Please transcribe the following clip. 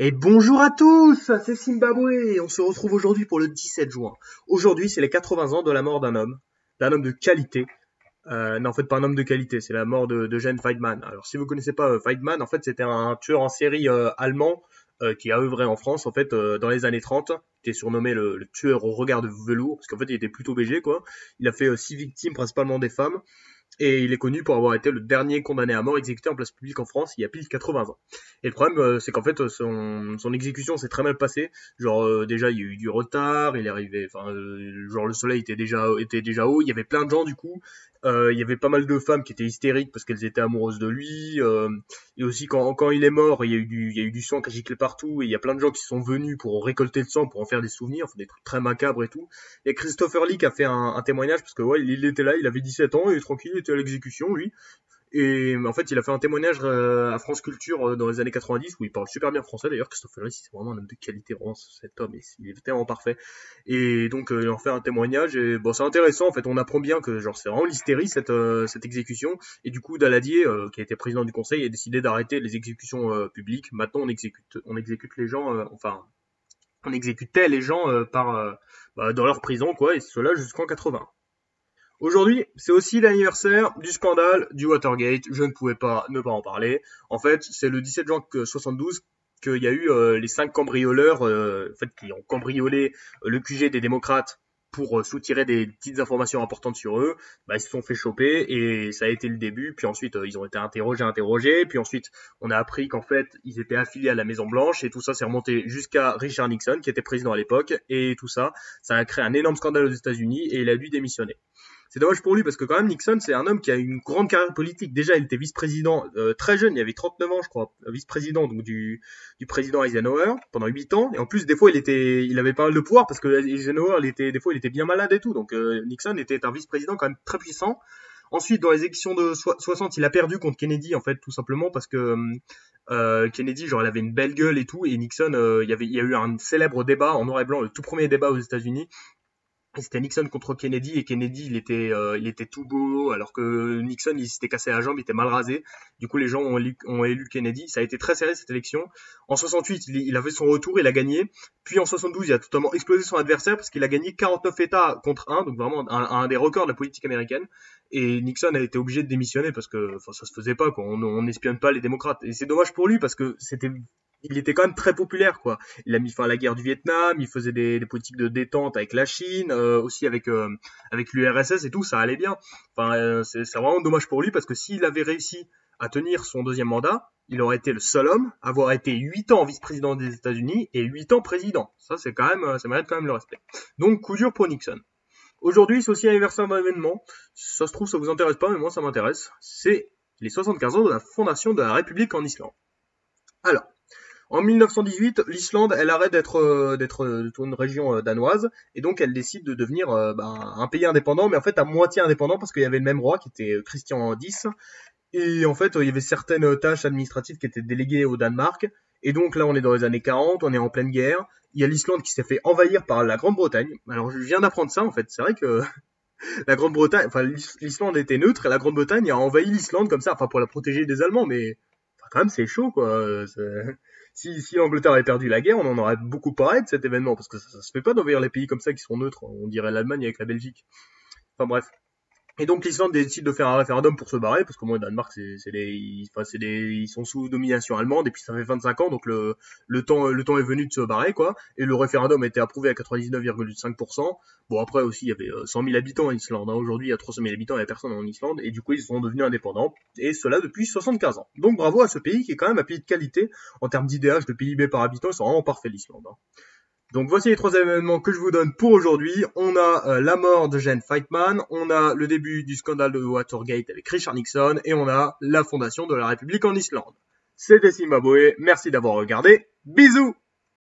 Et bonjour à tous, c'est Zimbabwe et on se retrouve aujourd'hui pour le 17 juin. Aujourd'hui, c'est les 80 ans de la mort d'un homme de qualité. Non, en fait, pas un homme de qualité, c'est la mort de Gene Weidmann. Alors, si vous connaissez pas Weidmann, en fait, c'était un tueur en série allemand qui a œuvré en France, en fait, dans les années 30. Il était surnommé le tueur au regard de velours, parce qu'en fait, il était plutôt BG, quoi. Il a fait 6 victimes, principalement des femmes. Et il est connu pour avoir été le dernier condamné à mort exécuté en place publique en France il y a pile 80 ans. Et le problème, c'est qu'en fait, son exécution s'est très mal passée. Genre, déjà, il y a eu du retard, il est arrivé, enfin, genre, le soleil était déjà haut, il y avait plein de gens, du coup. Il y avait pas mal de femmes qui étaient hystériques parce qu'elles étaient amoureuses de lui. Et aussi, quand il est mort, il y a eu du sang qui a giclé partout, et il y a plein de gens qui sont venus pour récolter le sang, pour en faire des souvenirs, enfin, des trucs très macabres et tout. Et Christopher Lee qui a fait un témoignage, parce que ouais, il était là, il avait 17 ans, et tranquille, il était à l'exécution, lui. Et en fait, il a fait un témoignage à France Culture dans les années 90, où il parle super bien français d'ailleurs. Christopher Lee, c'est vraiment un homme de qualité, vraiment, cet homme, il est tellement parfait. Et donc, il en fait un témoignage, et bon, c'est intéressant, en fait, on apprend bien que, genre, c'est vraiment l'hystérie, cette exécution. Et du coup, Daladier, qui a été président du conseil, a décidé d'arrêter les exécutions publiques. Maintenant, on exécute les gens, enfin, on exécutait les gens dans leur prison, quoi, et cela jusqu'en 80. Aujourd'hui, c'est aussi l'anniversaire du scandale du Watergate. Je ne pouvais pas ne pas en parler. En fait, c'est le 17 juin 72 qu'il y a eu les 5 cambrioleurs en fait, qui ont cambriolé le QG des démocrates pour soutirer des petites informations importantes sur eux. Bah, ils se sont fait choper et ça a été le début. Puis ensuite, ils ont été interrogés. Puis ensuite, on a appris qu'en fait, ils étaient affiliés à la Maison Blanche et tout ça s'est remonté jusqu'à Richard Nixon, qui était président à l'époque. Et tout ça, ça a créé un énorme scandale aux États-Unis et il a dû démissionner. C'est dommage pour lui parce que quand même Nixon c'est un homme qui a une grande carrière politique. Déjà il était vice-président très jeune, il avait 39 ans je crois, vice-président donc du président Eisenhower pendant 8 ans. Et en plus des fois il avait pas mal de pouvoir parce que Eisenhower des fois il était bien malade et tout. Donc Nixon était un vice-président quand même très puissant. Ensuite dans les élections de 60 il a perdu contre Kennedy en fait tout simplement parce que Kennedy genre elle avait une belle gueule et tout et Nixon il y a eu un célèbre débat en noir et blanc, le tout premier débat aux États-Unis. C'était Nixon contre Kennedy et Kennedy il était tout beau alors que Nixon il s'était cassé la jambe, il était mal rasé. Du coup les gens ont élu Kennedy. Ça a été très serré cette élection. En 68 il a fait son retour, il a gagné. Puis en 72 il a totalement explosé son adversaire parce qu'il a gagné 49 États contre 1, donc vraiment un des records de la politique américaine. Et Nixon a été obligé de démissionner parce que enfin, ça se faisait pas quoi. On n'espionne pas les démocrates. Et c'est dommage pour lui parce que il était quand même très populaire quoi. Il a mis fin à la guerre du Vietnam, il faisait des politiques de détente avec la Chine, aussi avec l'URSS et tout, ça allait bien. Enfin, c'est vraiment dommage pour lui parce que s'il avait réussi à tenir son deuxième mandat, il aurait été le seul homme à avoir été 8 ans vice-président des États-Unis et 8 ans président. Ça, c'est quand même, ça mérite quand même le respect. Donc, coup dur pour Nixon. Aujourd'hui, c'est aussi l'anniversaire d'un événement. Ça se trouve, ça vous intéresse pas, mais moi, ça m'intéresse. C'est les 75 ans de la fondation de la République en Islande. Alors, en 1918, l'Islande, elle arrête d'être une région danoise et donc elle décide de devenir un pays indépendant, mais en fait à moitié indépendant parce qu'il y avait le même roi qui était Christian X et en fait il y avait certaines tâches administratives qui étaient déléguées au Danemark et donc là on est dans les années 40, on est en pleine guerre. Il y a l'Islande qui s'est fait envahir par la Grande-Bretagne. Alors je viens d'apprendre ça en fait. C'est vrai que la Grande-Bretagne, enfin l'Islande était neutre et la Grande-Bretagne a envahi l'Islande comme ça, enfin pour la protéger des Allemands, mais enfin, quand même c'est chaud quoi. Si l'Angleterre avait perdu la guerre, on en aurait beaucoup parlé de cet événement, parce que ça se fait pas d'envahir les pays comme ça qui sont neutres. On dirait l'Allemagne avec la Belgique. Enfin bref. Et donc l'Islande décide de faire un référendum pour se barrer, parce que moi, le Danemark, ils sont sous domination allemande, et puis ça fait 25 ans, donc le temps est venu de se barrer, quoi. Et le référendum a été approuvé à 99,5%. Bon, après aussi, il y avait 100 000 habitants en Islande, hein. Aujourd'hui, il y a 300 000 habitants, il n'y a personne en Islande, et du coup, ils sont devenus indépendants, et cela depuis 75 ans. Donc bravo à ce pays qui est quand même un pays de qualité, en termes d'IDH, de PIB par habitant, ils sont vraiment parfaits, l'Islande, hein. Donc voici les 3 événements que je vous donne pour aujourd'hui. On a la mort de Gene Weidmann, on a le début du scandale de Watergate avec Richard Nixon et on a la fondation de la République en Islande. C'était Zimbabwe, merci d'avoir regardé, bisous.